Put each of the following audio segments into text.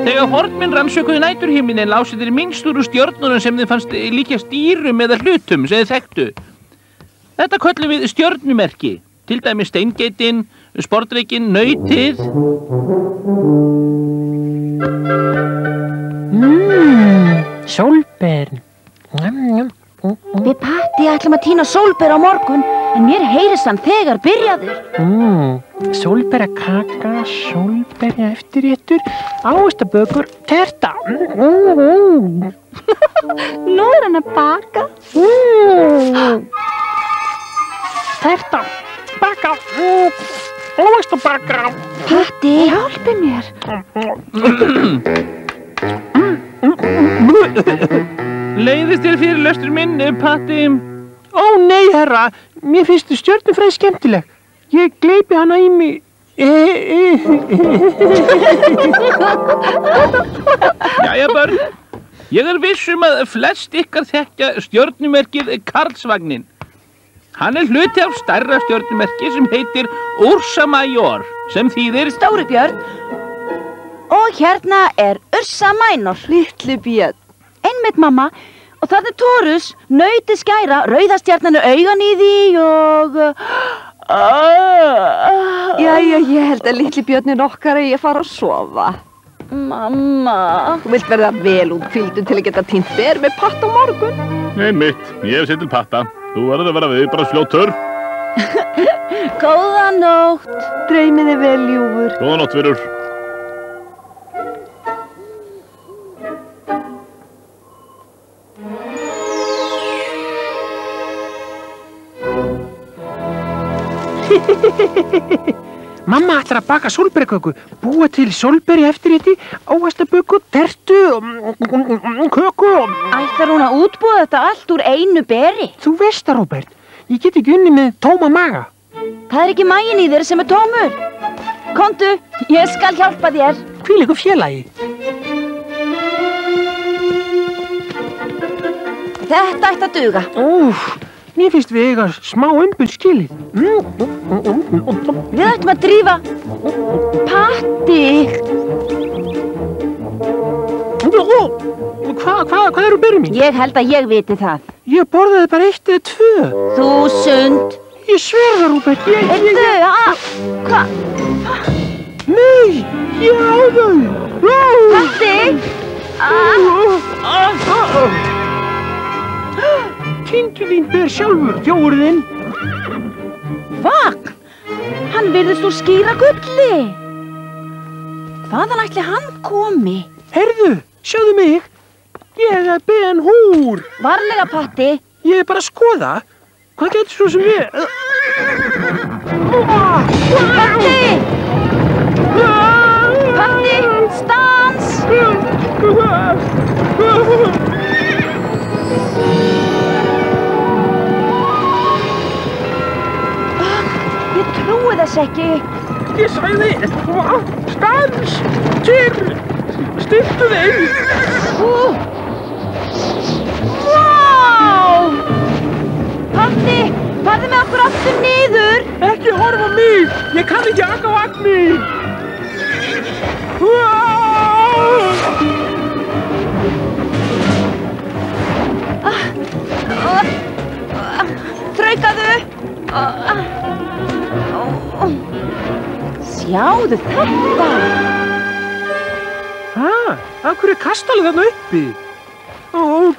Þegar fornmenn rannsökuðu næturhimininn lásu þeir minnstur úr stjörnunum sem þeim fannst líkjast dýrum eða hlutum sem þeir þekktu. Þetta köllum við stjörnumerki, til dæmis steingeitin, sporðdrekinn, nautið. Sólber. Við Patti ætlum að tína sólber á morgun, en mér heyrist hann þegar byrjaður. Sólberakaka, sólberja eftirréttur, ávextabökur, terta. Nú er hann að baka. Terta, baka, ávextabaka. Patti, hjálpi mér. Leiðist þér fyrir löstur minn, Patti? Ó nei, herra, mér finnst stjörnufræði skemmtileg. Ég gleypi hana í mig. Jæja, börn. Ég er viss að flest ykkar þekkja stjörnumerkið Karlsvagnin. Hann er hluti af stærra stjörnumerki sem heitir Ursa Major, sem þýðir Stóri björn. Og hérna er Ursa Minor. Litli björn. Einmitt, mamma. Og það er Taurus, nautið skæra, rauðastjarnan er augan í því og... Jæja, ég held að litli björnin okkar eigi að fara að sofa. Mamma. Þú vilt verða vel úthvíldum til að geta tínt ber með Patta á morgun. Einmitt, ég hef séð til Patta. Þú verður að vera við bara fljótur. Góða nótt. Dreymiði vel, ljúfur. Góða nótt, vinur. Mamma ætlar að baka sólberjaköku, búa til sólberja eftirrétti, ávextaböku, tertu, köku. Ætlar hún að útbúa þetta allt úr einu beri? Þú veist það, Róbert, ég get ekki unnið með tóma maga. Það er ekki maginn í þér sem er tómur. Komdu, ég skal hjálpa þér. Hvílíkur félagi. Þetta ætti að duga. Mér finnst við eiga smá umbun skilið. Við ættum að drífa Patti. Hvað eru berið mín? Ég held að ég viti það. Ég borðaði bara 1 eða 2. 1000. Ég sver það, Róbert. Hvað? Nei, ég á þau. Patti. Týndu þín ber sjálfur, þjófurðinn. Vagn, hann virðist úr skíragulli. Hvaðan ætli hann komi? Heyrðu, sjáðu mig. Ég er Ben Húr. Varlega, Patti. Ég er bara að skoða. Hvað getur svo sem ég? Patti! Patti, stans! Ég trúi þess ekki. Ég sagði, stans, stilltu þig. Vá! Patti, farðu með okkur aftur niður. Ekki horfa á mig, ég kann ekki aka á vagni. Sjáðu þetta! Af hverju er kastalið þarna uppi?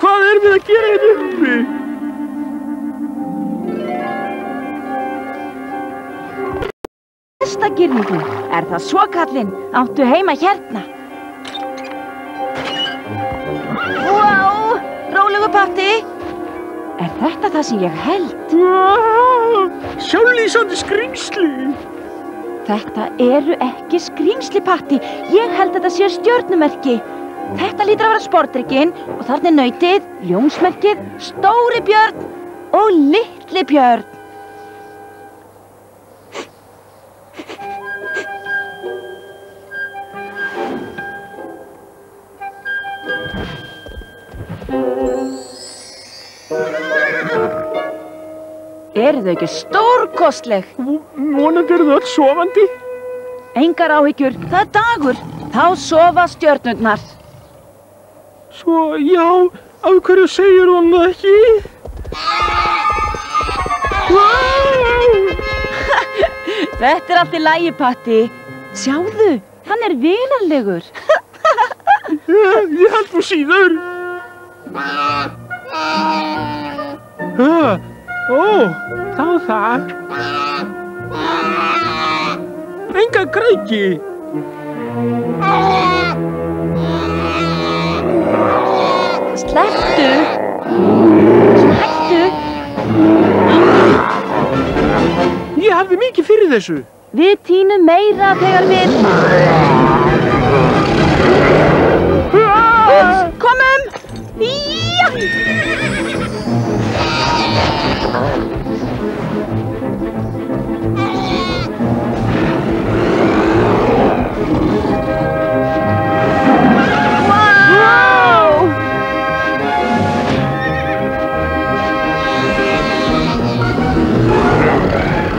Hvað erum við að gera hérna uppi? Næsta girðingu, það svo kallinn? Áttu heima hérna? Vá, rólegu Patti! Þetta það sem ég held? Sjálflýsandi skrímsli! Þetta eru ekki skrímsli, Patti. Ég held að þetta sé stjörnumerki. Þetta lítur að vera sportdrykkinn og þarna er nautið, ljónsmerkið, stóri björn og litli björn. Eru þau ekki stórkostleg? Vonandi eru þau öll sofandi. Engar áhyggjur, það er dagur. Þá sofa stjörnurnar. Svo, já, af hverju segir hún það ekki? Þetta er allt í lagi, Patti. Sjáðu, hann er vinalegur. Ég held þú síður. Það var það. Enga græki. Slepptu. Hættu. Ég hafði mikið fyrir þessu. Við tínum meira þegar við... Ups, komum! Já!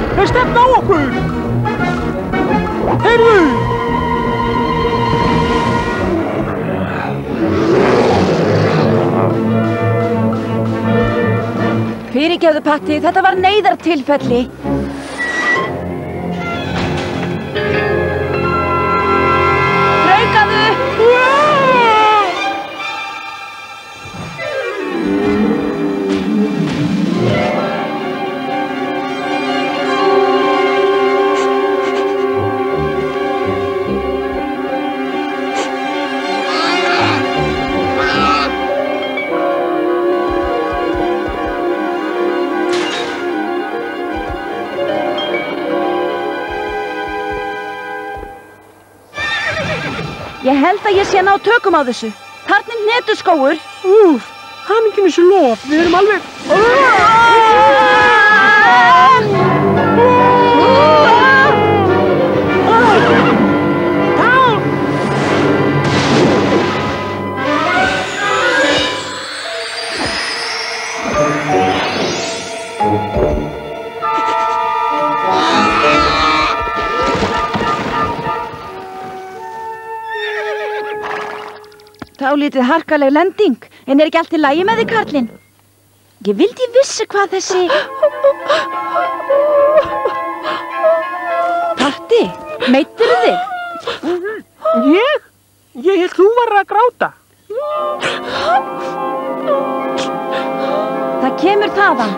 Það er stefna á okkur! Heyrðu! Fyrirgefðu, Patti, þetta var neyðartilfelli. Þraukaðu! Ég held að ég sé að ná tökum á þessu. Þarna er hnetuskógur. Haminginu sé lof, við erum alveg... Dálítið harkaleg lending, en er ekki allt í lagi með þig, karlinn? Ég vildi vissi hvað þessi... Patti, meiddirðu þig? Ég? Ég held þú var að gráta. Það kemur þaðan.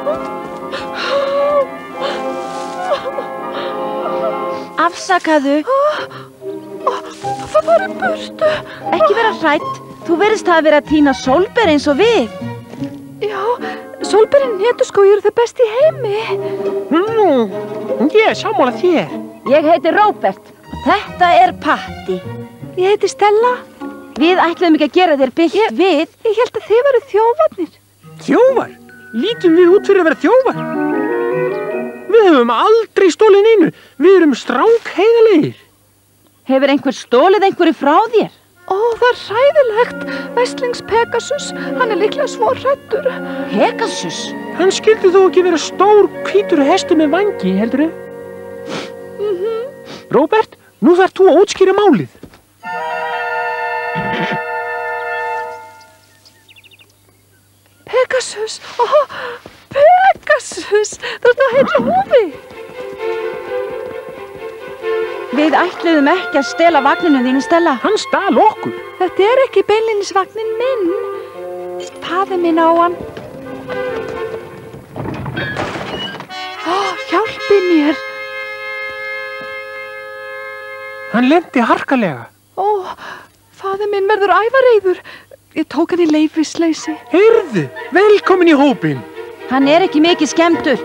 Afsakaðu. Það var í burtu. Ekki vera hrædd. Þú verðist að vera að tína sólber eins og við. Já, sólberin hnetuskói eru þau best í heimi. Ég er sammála þér. Ég heiti Róbert. Þetta er Patti. Ég heiti Stella. Við ætluðum ekki að gera þér byggt við. Ég held að þið varu þjófarnir. Þjófar? Lítum við út fyrir að vera þjófar? Við höfum aldrei stólið neinu. Við erum strákheiðalegir. Hefur einhver stólið einhverju frá þér? Ó, það er hræðilegt. Veslings Pegasus, hann er líklega svo hræddur. Pegasus? Hann skyldi þó ekki vera stór, hvítur hestur með vangi, heldurðu? Róbert, nú þarft þú að útskýra málið. Pegasus, Pegasus, þú ert að heita húfi. Við ætluðum ekki að stela vagninum þínu, Stella. Hann stal okkur. Þetta ekki beinlínis vagnin minn. Faðir minn á hann. Hjálpi mér. Hann lenti harkalega. Faðir minn verður ævareiður. Ég tók hann í leyfisleysi. Heyrðu, velkomin í hópinn. Hann ekki mikið skemmtur.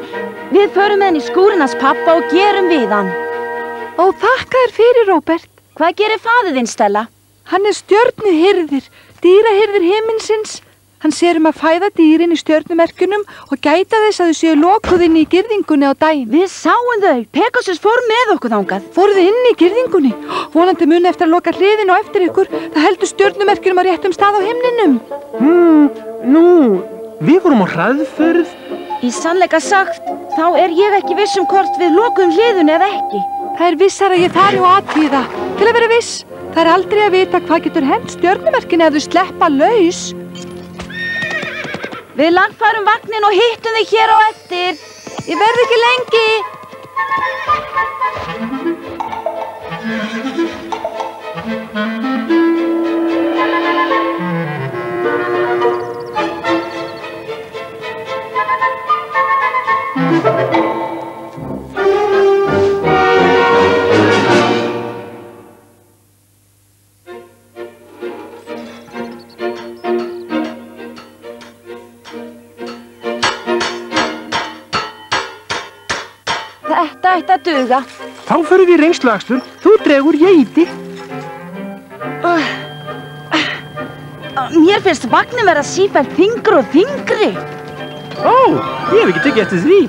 Við förum með hann í skúrinn hans pappa og gerum við hann. Þakka þér fyrir, Róbert. Hvað gerir faðir þinn, Stella? Hann stjörnuhirðir, dýrahirðir himinsins. Hann sér að fæða dýrin í stjörnumerkjunum og gæta þess að þau séu lokuð inn í girðingunni á daginn. Við sáum þau. Pegasus fór með okkur þangað. Fóruð þið inn í girðingunni? Vonandi muni eftir að loka hliðinu á eftir ykkur. Það heldur stjörnumerkjunum á réttum stað á himninum. Við vorum á hraðferð. Í sannleika sagt, þá ég ekki viss hvort við lokum hliðinu eða ekki. Það vissara að ég fari og athugi það. Til að vera viss. Það aldrei að vita hvað getur hent stjörnumerkin ef þau sleppa laus. Við landfærum vagnin og hittum þig hér á eftir. Ég verð ekki lengi. Þetta ætti að duga. Þá förum við reynsluakstur. Þú dregur, ég ýti. Mér finnst vagnin vera sífellt þyngri og þyngri. Ég hef ekki tekið eftir því.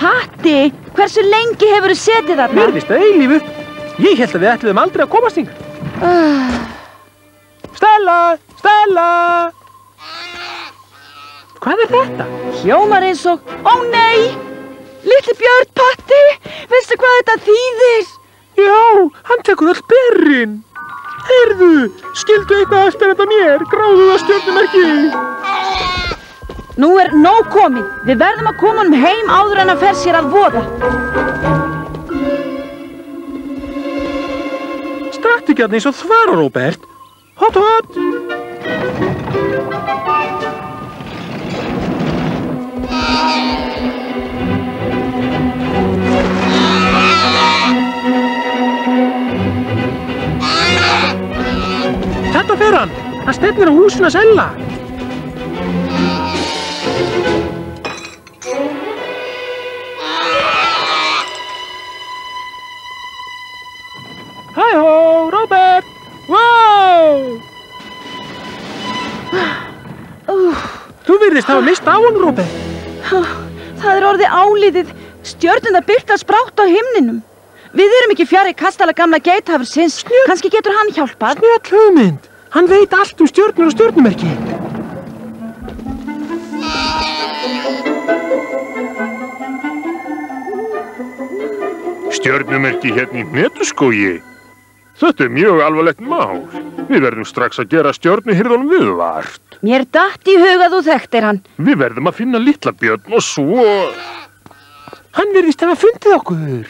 Patti, hversu lengi hefurðu setið þarna? Virðist að eilífu. Ég hélt að við ætluðum aldrei að komast hingað. Stella! Hvað þetta? Hljómar eins og... nei! Litli björn, Patti! Veistu hvað þetta þýðir? Já, hann tekur öll berrin. Heyrðu, skildu eitthvað að spennandi á mér. Gráðu það stjörnumerki. Nú nóg komið. Við verðum að koma honum heim áður en að fer sér að voða. Strættu ekki að eins og þvara, Róbert. Hot! Þetta fer hann. Hann stefnir á húsinu að Sella. Hæ-hó, Róbert! Wow! Þú virðist hafa mist á hann, Róbert. Það orðið álitið. Stjörnurnar birtast brátt á himninum. Við erum ekki fjarri kastala gamla geithafsins. Kannski getur hann hjálpað. Snjöll hugmynd. Hann veit allt stjörnur og stjörnumerki. Stjörnumerki hérna í Hnetuskógi. Þetta mjög alvarlegt mál. Við verðum strax að gera stjörnuhirðunum viðvart. Mér datt í hug að þú þekktir hann. Við verðum að finna litla björn og svo... Hann virðist hafa fundið okkur.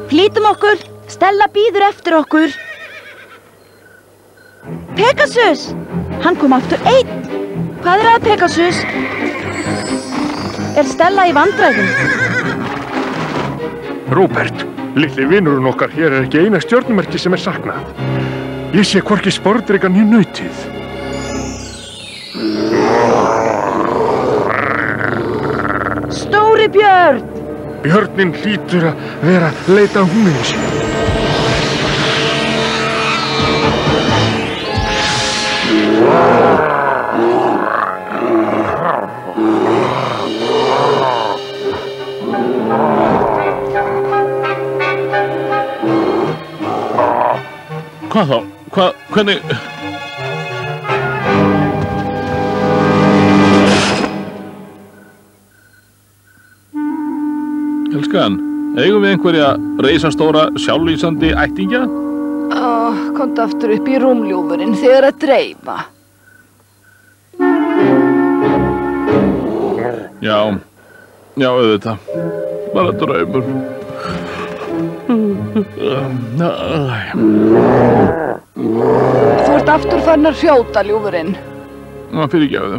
Flýtum okkur. Stella bíður eftir okkur. Pegasus! Hann kom aftur einn. Hvað að Pegasus? Stella í vandræðum? Róbert, litli vinurinn okkar hér ekki eina stjörnumerki sem saknað. Ég sé hvorki sporðdrekan né nautið. Stóri björn! Björnin hlýtur að vera að leita að húninu sín. Hvað þá? Hvernig... Elskan, eigum við einhverja reisastóra, sjálflýsandi ættingja? Komdu aftur upp í rúmljúfurinn þegar að dreifa. Já, auðvitað. Bara draumur. Þú ert aftur farin að hrjóta, ljúfurinn. Fyrirgefðu.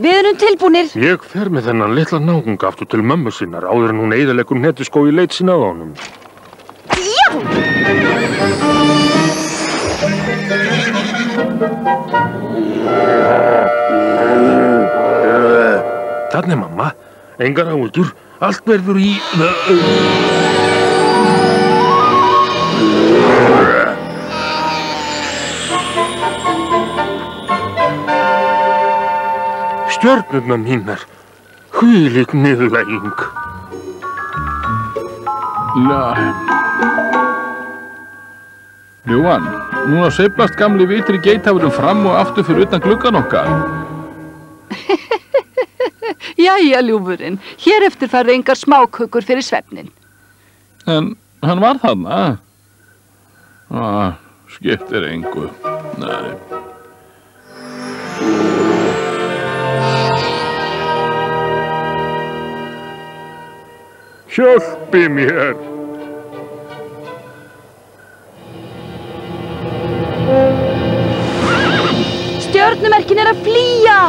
Við erum tilbúnir. Ég fer með þennan litla náung aftur til mömmu sinnar áður en hún eyðileggur hnetuskói leit sín að honum. Já! Þarna mamma, engar áhyggjur, allt verður í... Stjörnurnar mínar, hvílík niðurlæging. Ljúfan, núna sveiflast gamli vitri geithafurinn fram og aftur fyrir utan gluggan okkar. Jæja, ljúfurinn, hér eftir færðu engar smákökur fyrir svefnin. En hann var þarna. Skiptir engu. Nei. Hjálpi mér! Stjörnumerkin er að flýja!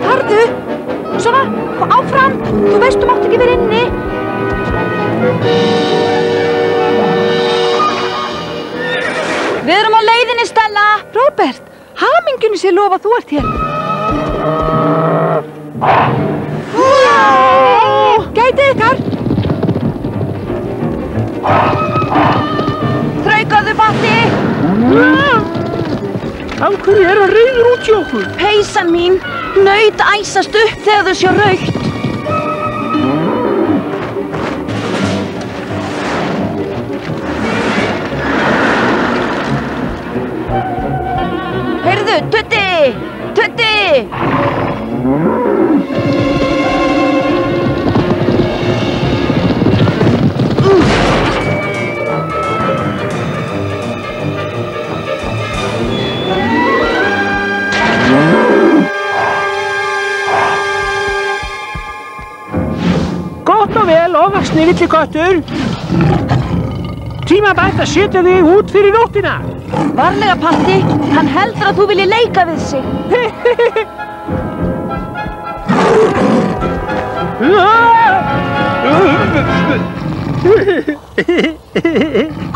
Harðu! Svona, áfram! Þú veist, þú mátt ekki vera inni! Við erum á leiðinni, Stella! Róbert, hamingjunni sé lofa þú ert hér. Gætið ykkar! Þraukaðu, Patti! Af hverju er hann reiður út í okkur? Peysan mín, naut æsast upp þegar þau sjá raukt. Heyrðu, Tutti! Tutti! Gott og vel, ofvaxni villiköttur. Tímabært að setja þig út fyrir nóttina. Varlega, Patti, hann heldur að þú vilji leika við sig.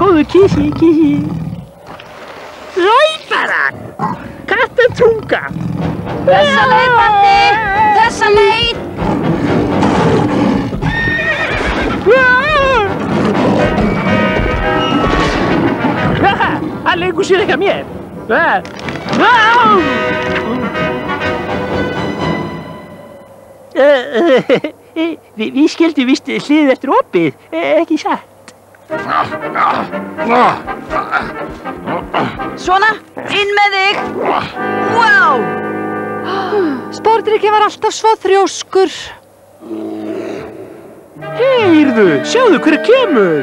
Góðu kísi, kísi. Ræpara! Kattatunga! Þessa leið, Patti! Þessa leið! Hann leikur sér ekki að mér. Við skildum víst hlið eftir opið, ekki satt? Svona, inn með þig! Vá! Sportriki var alltaf svo þrjóskur. Heyrðu, sjáðu hver kemur!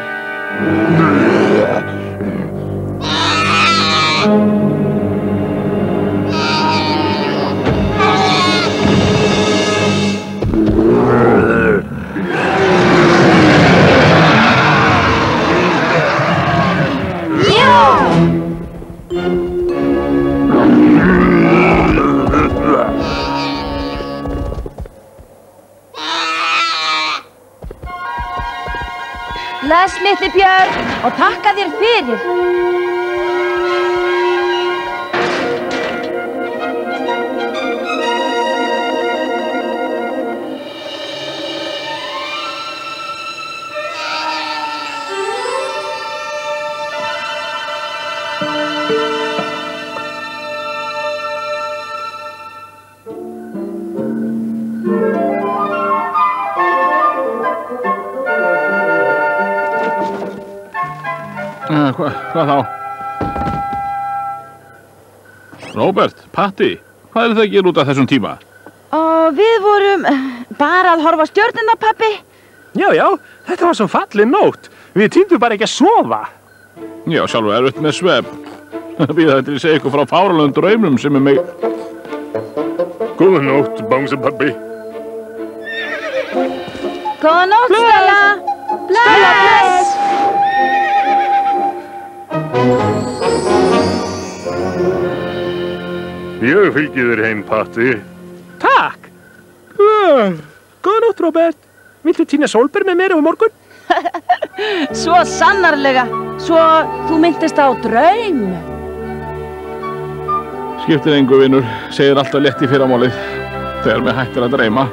Bless, litli Björn, og takka þér fyrir. Hvað þá? Róbert, Patti, hvað eru þau að gera út af þessum tíma? Og við vorum bara að horfa á stjörnuna, pabbi. Já, þetta var svo fallin nótt. Við týndum bara ekki að sofa. Já, sjálfur erfitt með svefn. Býða þetta að segja ykkur frá fáránlegum draumum sem mig... Góða nótt, Bangsi-pabbi. Góða nótt, Stella. Bless. Ég fylgi þér heim, Patti. Takk. Góða nótt, Róbert. Viltu týna sólber með mér á morgun? Svo sannarlega. Svo þú myndist á draum. Skiptir engu, vinur, segir alltaf létt í fyrramálið þegar mig hættir að dreyma.